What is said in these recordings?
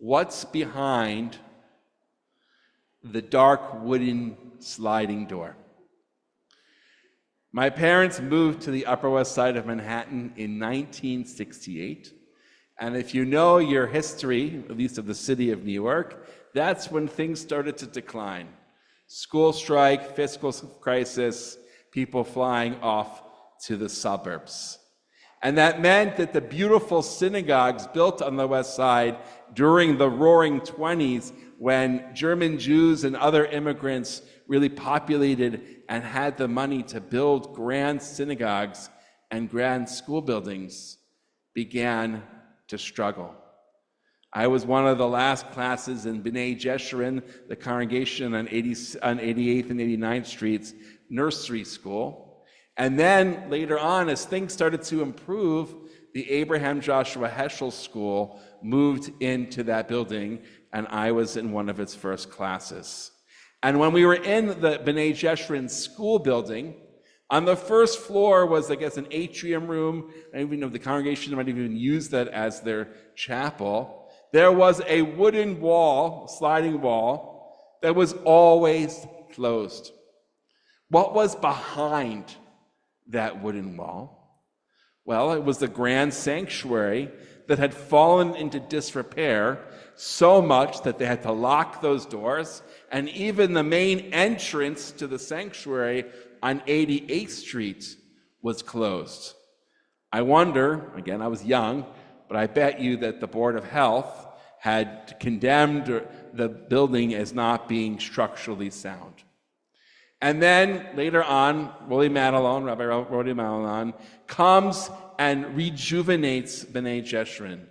what's behind the dark wooden sliding door? My parents moved to the Upper West Side of Manhattan in 1968. And if you know your history, at least of the city of New York, that's when things started to decline. School strike, fiscal crisis, people flying off to the suburbs. And that meant that the beautiful synagogues built on the West Side during the Roaring 20s, when German Jews and other immigrants really populated and had the money to build grand synagogues and grand school buildings, began to struggle. I was one of the last classes in B'nai Jeshurun, the congregation on 88th and 89th Streets, nursery school. And then later on, as things started to improve, the Abraham Joshua Heschel School moved into that building, and I was in one of its first classes. And when we were in the B'nai Jeshurun school building, on the first floor was, I guess, an atrium room. I don't even know if the congregation might even use that as their chapel. There was a wooden wall, sliding wall, that was always closed. What was behind that wooden wall? Well, it was the grand sanctuary that had fallen into disrepair so much that they had to lock those doors, and even the main entrance to the sanctuary on 88th Street was closed. I wonder, again, I was young, but I bet you that the Board of Health had condemned the building as not being structurally sound. And then later on, Rabbi Madelon comes and rejuvenates B'nai Jeshurun,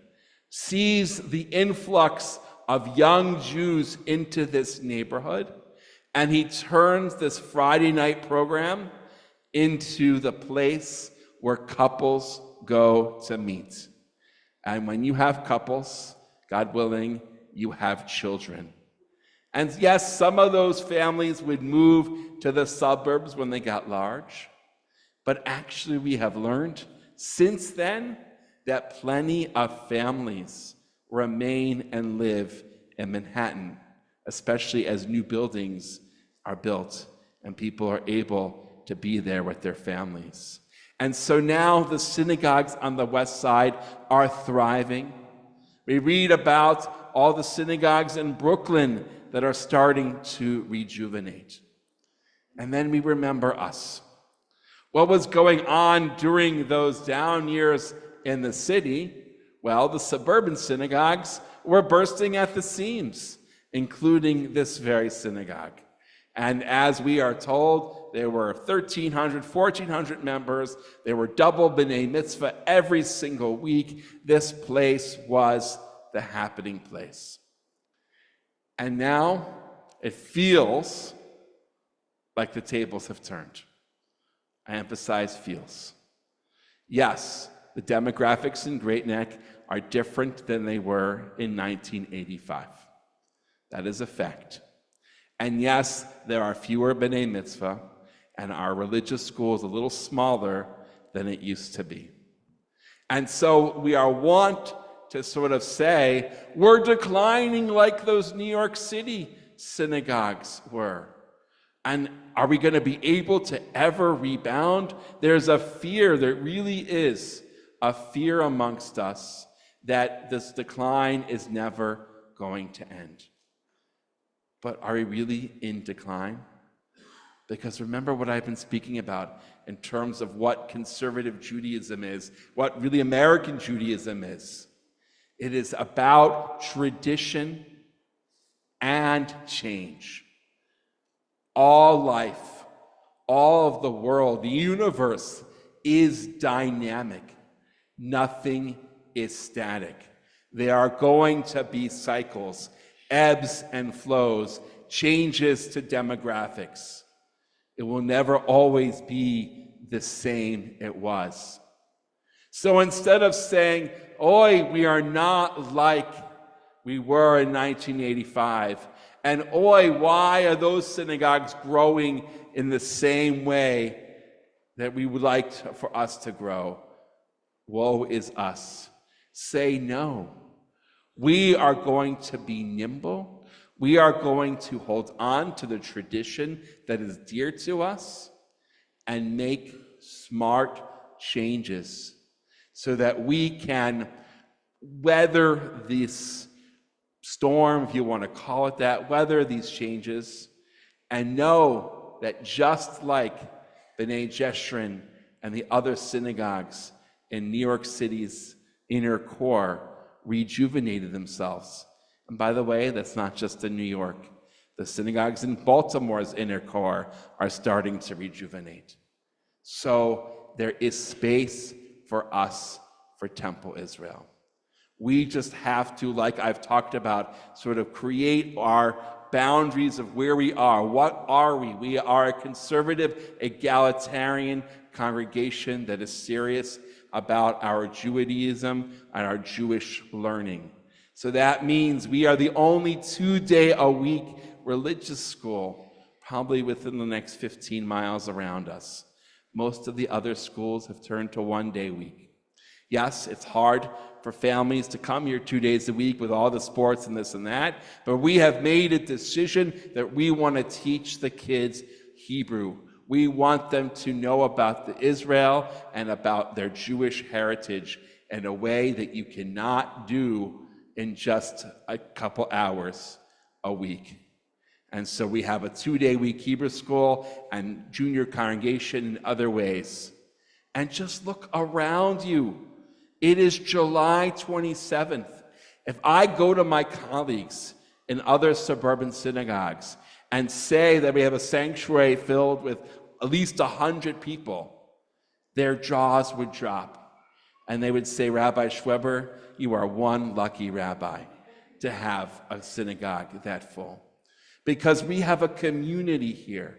sees the influx of young Jews into this neighborhood, and he turns this Friday night program into the place where couples go to meet. And when you have couples, God willing, you have children. And yes, some of those families would move to the suburbs when they got large. But actually, we have learned since then that plenty of families remain and live in Manhattan, especially as new buildings are built and people are able to be there with their families. And so now the synagogues on the West Side are thriving. We read about all the synagogues in Brooklyn that are starting to rejuvenate. And then we remember us. What was going on during those down years in the city? Well, the suburban synagogues were bursting at the seams, including this very synagogue. And as we are told, there were 1,300, 1,400 members. There were double B'nai Mitzvah every single week. This place was the happening place. And now it feels like the tables have turned. I emphasize feels. Yes, the demographics in Great Neck are different than they were in 1985. That is a fact. And yes, there are fewer B'nai Mitzvah, and our religious school is a little smaller than it used to be. And so we are wont to sort of say, we're declining like those New York City synagogues were. And are we going to be able to ever rebound? There's a fear, there really is a fear amongst us that this decline is never going to end. But are we really in decline? Because remember what I've been speaking about in terms of what conservative Judaism is, what really American Judaism is. It is about tradition and change. All life, all of the world, the universe is dynamic. Nothing is static. There are going to be cycles, ebbs and flows, changes to demographics. It will never always be the same it was. So instead of saying, oi, we are not like we were in 1985, and oi, why are those synagogues growing in the same way that we would like for us to grow? Woe is us. Say no. We are going to be nimble. We are going to hold on to the tradition that is dear to us and make smart changes so that we can weather this storm, if you want to call it that, weather these changes, and know that just like B'nai Jeshurun and the other synagogues in New York City's inner core rejuvenated themselves. And by the way, that's not just in New York. The synagogues in Baltimore's inner core are starting to rejuvenate. So there is space for us for Temple Israel. We just have to, like I've talked about, sort of create our boundaries of where we are. What are we? We are a conservative, egalitarian congregation that is serious about our Judaism and our Jewish learning. So that means we are the only 2-day-a-week religious school, probably within the next 15 miles around us. Most of the other schools have turned to 1-day week. Yes, it's hard for families to come here 2 days a week with all the sports and this and that, but we have made a decision that we want to teach the kids Hebrew. We want them to know about the Israel and about their Jewish heritage in a way that you cannot do in just a couple hours a week. And so we have a 2-day-week Hebrew school and junior congregation in other ways. And just look around you. It is July 27th. If I go to my colleagues in other suburban synagogues and say that we have a sanctuary filled with at least 100 people, their jaws would drop. And they would say, Rabbi Schweber, you are one lucky rabbi to have a synagogue that full. Because we have a community here.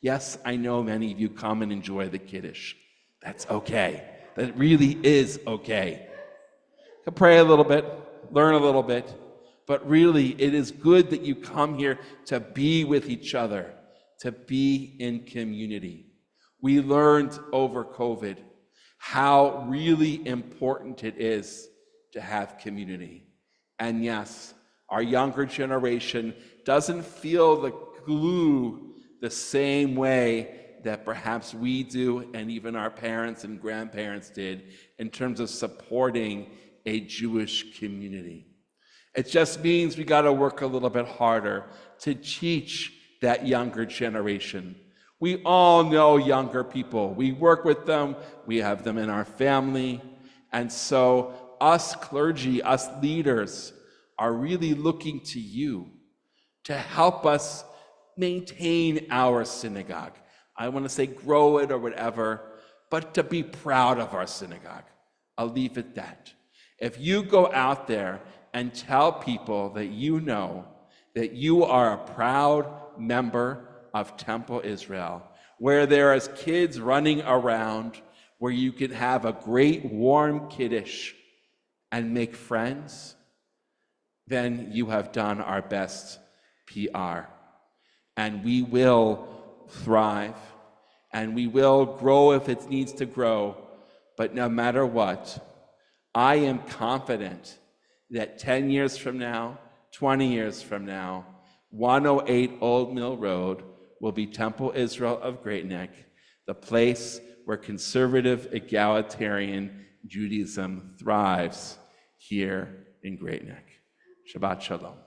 Yes, I know many of you come and enjoy the Kiddush. That's okay. That really is okay. You can pray a little bit, learn a little bit, but really it is good that you come here to be with each other, to be in community. We learned over COVID how really important it is to have community. And yes, our younger generation doesn't feel the glue the same way that perhaps we do and even our parents and grandparents did in terms of supporting a Jewish community. It just means we got to work a little bit harder to teach that younger generation. We all know younger people. We work with them. We have them in our family. And so us clergy, us leaders, are really looking to you to help us maintain our synagogue. I want to say grow it or whatever, but to be proud of our synagogue. I'll leave it that. If you go out there and tell people that you know that you are a proud member of Temple Israel, where there is kids running around, where you can have a great warm Kiddush and make friends, then you have done our best PR. And we will thrive, and we will grow if it needs to grow. But no matter what, I am confident that 10 years from now, 20 years from now, 108 Old Mill Road will be Temple Israel of Great Neck, the place where conservative egalitarian Judaism thrives here in Great Neck. Shabbat Shalom.